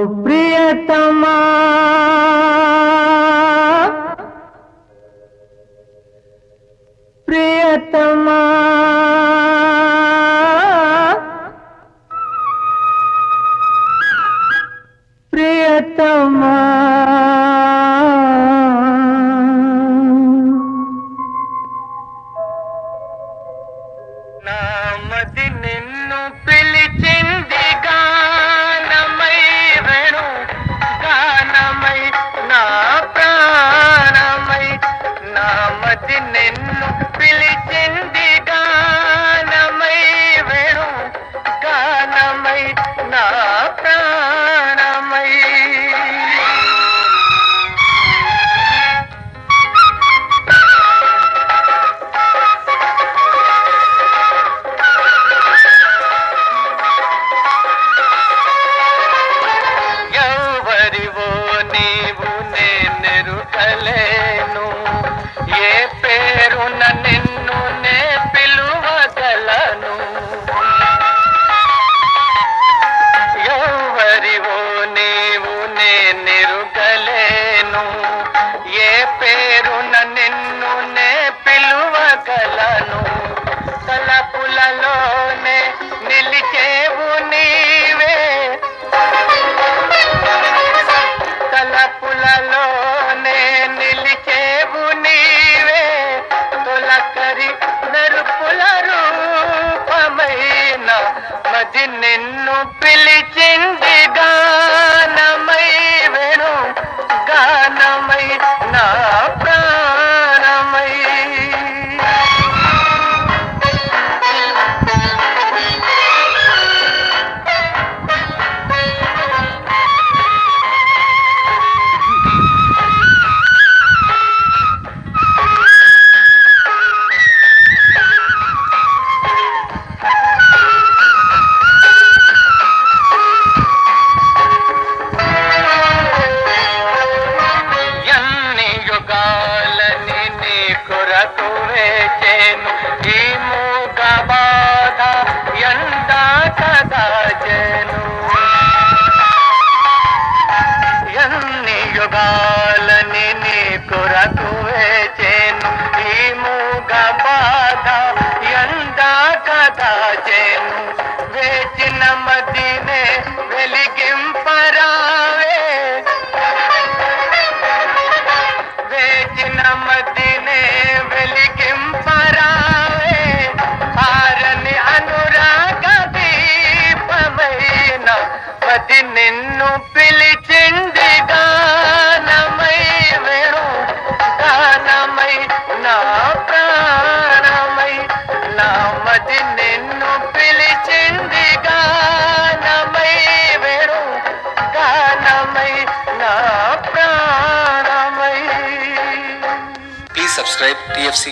ప్రియతమా ప్రియతమా ప్రియతమా నామది నిన్ను పిలిచింది గానమై వేణు గానమై నా ప్రాణమై నామది నిన్ను పిలిచింది గానమై వేణు గానమై నా ప్రాణమై ఎవరివో నీవు నేనెరుగలేను ఏ పేరున నిన్ను నే పిలువగలను ఎవరివో నీవు నేనెరుగలేను ఏ పేరున నిన్ను నే పిలువగలను తలపులలోనే నిలిచేవు నీవే తలపులలోనే నిలిచేవు నీవే తొలకరి మెరుపుల రూపమైన మది నిన్ను పిలిచింది గానమై వేణు గానమై నా ప్రాణమై యుగాలని నీ కొరకు వేచేను ఈ మూగ బాధ ఎందా కదాచెను ఎన్ని యుగాలని నీ కొరకు వేచేను ఈ మూగ బాధ ఎందా కదాచెను వేచిన మదినే వెలిగింపరావే వేచిన మదినే వెలిగింపరావే ఆరని అనురాగ దీపమైన మది నిన్ను పిలిచింది గానమై వేణు గానమై నా ప్రాణమై నా మది నిన్ను పిలిచింది గానమై వేణు గానమై నా ప్రాణమై. Please subscribe TFC